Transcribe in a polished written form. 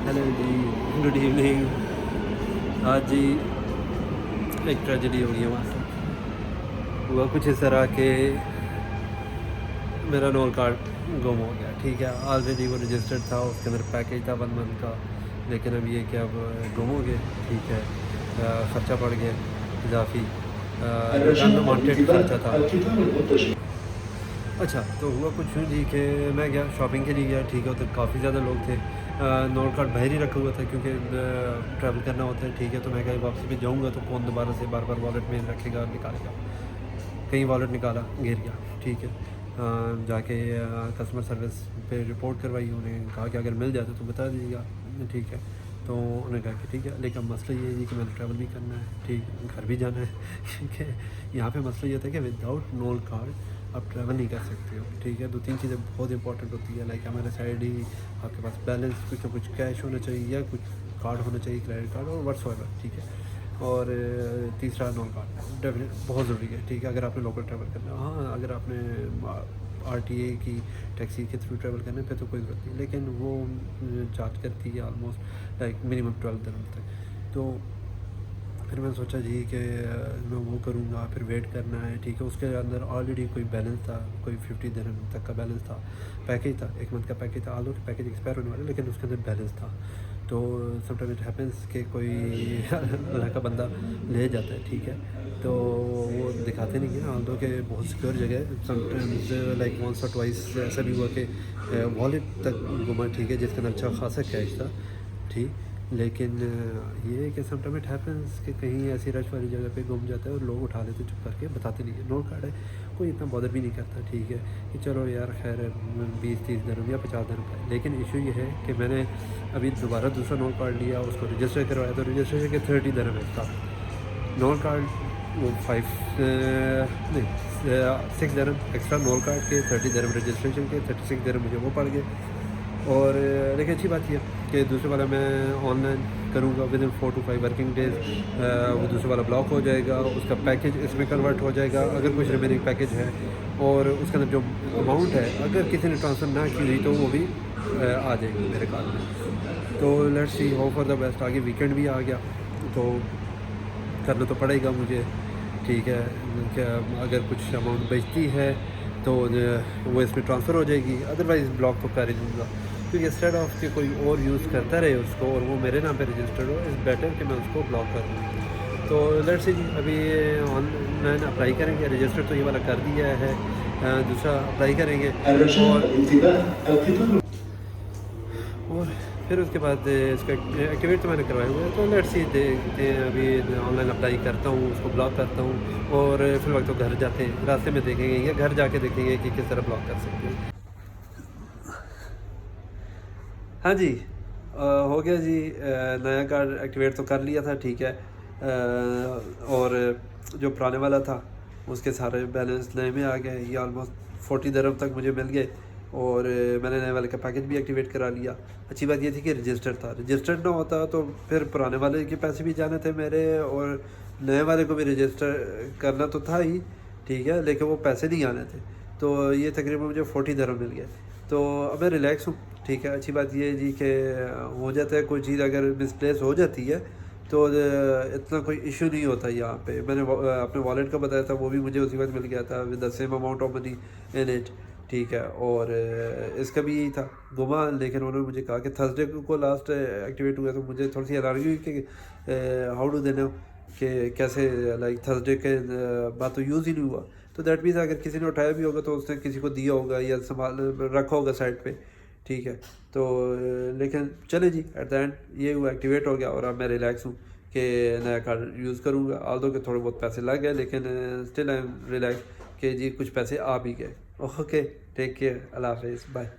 Hello जी, good evening. आज जी एक tragedy हो गई हमारे साथ। हुआ कुछ इस तरह के मेरा नोल कार्ड गुम हो गया। ठीक है, ऑलरेडी वो रजिस्टर्ड था, उसके अंदर पैकेज था 1 मंथ का, लेकिन अब ये कि अब गुम हो गए। ठीक है, ख़र्चा पड़ गया इजाफी, अनवांटेड ख़र्चा था। अच्छा, तो हुआ कुछ यूँ जी कि मैं गया शॉपिंग के लिए गया। ठीक है, उधर काफ़ी ज़्यादा लोग थे। नोट कार्ड बाहर ही रखा हुआ था क्योंकि ट्रैवल करना होता है। ठीक है, तो मैं कहीं वापसी पे जाऊँगा तो फ़ोन दोबारा से बार बार वॉलेट में रखेगा और निकालेगा। कहीं वॉलेट निकाला, गिर गया। ठीक है, जाके कस्टमर सर्विस पे रिपोर्ट करवाई। उन्हें कहा कि अगर मिल जाता तो बता दीजिएगा। ठीक है, तो उन्होंने कहा कि ठीक है, लेकिन मसला ये है कि मैंने ट्रैवल भी करना है, ठीक, घर भी जाना है। क्योंकि यहाँ पे मसला ये था कि विदाउट नोल कार्ड आप ट्रैवल नहीं कर सकते हो। ठीक है, 2-3 चीज़ें बहुत इंपॉर्टेंट होती है, लाइक हमारे साइड ही आपके पास बैलेंस कुछ ना कुछ कैश होना चाहिए या कुछ कार्ड होना चाहिए, क्रेडिट कार्ड और व्हाट्सएवर। ठीक है, और तीसरा नोन कार्ड डेफिनेट बहुत ज़रूरी है। ठीक है, अगर आपने लोकल ट्रैवल करना है। हाँ, अगर आपने RTA की टैक्सी के थ्रू ट्रैवल करने पे तो कोई ज़रूरत नहीं, लेकिन वो चार्ज करती है ऑलमोस्ट लाइक मिनिमम 12 दिन तक। तो फिर मैंने सोचा जी कि मैं वो करूँगा, फिर वेट करना है। ठीक है, उसके अंदर ऑलरेडी कोई बैलेंस था, कोई 50 दिन तक का बैलेंस था। पैकेज था, 1 मंथ का पैकेज था, आलो कि पैकेज एक्सपायर होने वाला, लेकिन उसके अंदर बैलेंस था। तो समटाइम इट हैपेंस कि कोई अल्लाह का बंदा ले जाता है। ठीक है, तो वो दिखाते नहीं है, आलो कि बहुत सिक्योर जगह। समटाइम्स लाइक वंस और ट्वाइस ऐसा भी हुआ कि वॉलेट तक गुमा। ठीक है, जिसके अंदर अच्छा खासा कैश था। ठीक, लेकिन ये है कि समटाइम इट हैपेंस कि कहीं ऐसी रश वाली जगह पे गुम जाता है और लोग उठा लेते चुप करके, बताते नहीं है। नोट कार्ड है, कोई इतना बॉदर भी नहीं करता। ठीक है, कि चलो यार खैर 20-30 दिन या 50 दिन का है। लेकिन इशू ये है कि मैंने अभी दोबारा दूसरा नोट कार्ड लिया, उसको रजिस्टर करवाया, तो रजिस्ट्रेशन के 30 दिन इसका नोट कार्ड वो 6 दिन एक्स्ट्रा नोट कार्ड के, 30 दिन रजिस्ट्रेशन के, 36 दिन मुझे वो पड़ गए। और लेकिन अच्छी बात यह कि दूसरे वाला मैं ऑनलाइन करूँगा, with in 4 to 5 working days वो दूसरे वाला ब्लॉक हो जाएगा, उसका पैकेज इसमें कन्वर्ट हो जाएगा अगर कुछ रिमेनिंग पैकेज है। और उसके अंदर जो अमाउंट है अगर किसी ने ट्रांसफ़र ना की हुई तो वो भी आ जाएगी मेरे कार्ड में। तो let's see, hope for the best. आगे वीकेंड भी आ गया तो करना तो पड़ेगा मुझे। ठीक है, क्या अगर कुछ अमाउंट बचती है तो वो इसमें ट्रांसफ़र हो जाएगी, अदरवाइज़ ब्लॉक तो कर ही दूँगा। क्योंकि इंस्टेड ऑफ कि कोई और यूज़ करता रहे उसको और वो मेरे नाम पे रजिस्टर्ड हो, इज़ बेटर कि मैं उसको ब्लॉक कर दूँ। तो लेट्स सी जी, अभी ऑनलाइन अप्लाई करेंगे। रजिस्टर तो ये वाला कर दिया है, दूसरा अप्लाई करेंगे। और फिर उसके बाद इसका एक्टिवेट तो मैंने करवाया हुआ है, तो लेट्स सी देखते हैं। अभी ऑनलाइन अप्लाई करता हूँ, उसको ब्लॉक करता हूँ और फिर वक्त तो घर जाते हैं, रास्ते में देखेंगे या घर जाके देखेंगे कि किस तरह ब्लॉक कर सकते हैं। हाँ जी, हो गया जी। नया कार्ड एक्टिवेट तो कर लिया था। ठीक है, और जो पुराने वाला था उसके सारे बैलेंस नए में आ गए। ये ऑलमोस्ट 40 दिरहम तक मुझे मिल गए और मैंने नए वाले का पैकेज भी एक्टिवेट करा लिया। अच्छी बात ये थी कि रजिस्टर्ड था, रजिस्टर्ड ना होता तो फिर पुराने वाले के पैसे भी जाने थे मेरे और नए वाले को भी रजिस्टर करना तो था ही। ठीक है, लेकिन वो पैसे नहीं आने थे। तो ये तकरीबन मुझे 40 दिरहम मिल गए। तो अब मैं रिलैक्स हूँ। ठीक है, अच्छी बात ये है जी कि हो जाता है कोई चीज़ अगर मिसप्लेस हो जाती है तो इतना कोई इशू नहीं होता यहाँ पे। मैंने अपने वॉलेट का बताया था, वो भी मुझे उसी वक्त मिल गया था with the same amount of money in it. ठीक है, और इसका भी यही था गुमा, लेकिन उन्होंने मुझे कहा कि थर्सडे को लास्ट एक्टिवेट हुआ। तो मुझे थोड़ी सी हैरानी हुई कि हाउ डू दे नो कि कैसे, लाइक थर्सडे के बाद तो यूज़ ही नहीं हुआ। तो दैट मीन्स अगर किसी ने उठाया भी होगा तो उसने किसी को दिया होगा या संभाल रखा होगा साइड पे। ठीक है, तो लेकिन चले जी, एट द एंड ये हुआ, एक्टिवेट हो गया और अब मैं रिलैक्स हूँ कि नया कार्ड यूज़ करूँगा। आल्दो के थोड़े बहुत पैसे लग गए, लेकिन स्टिल आई एम रिलैक्स कि जी कुछ पैसे आ भी गए। ओके, टेक केयर, अल्लाह हाफिज़, बाय।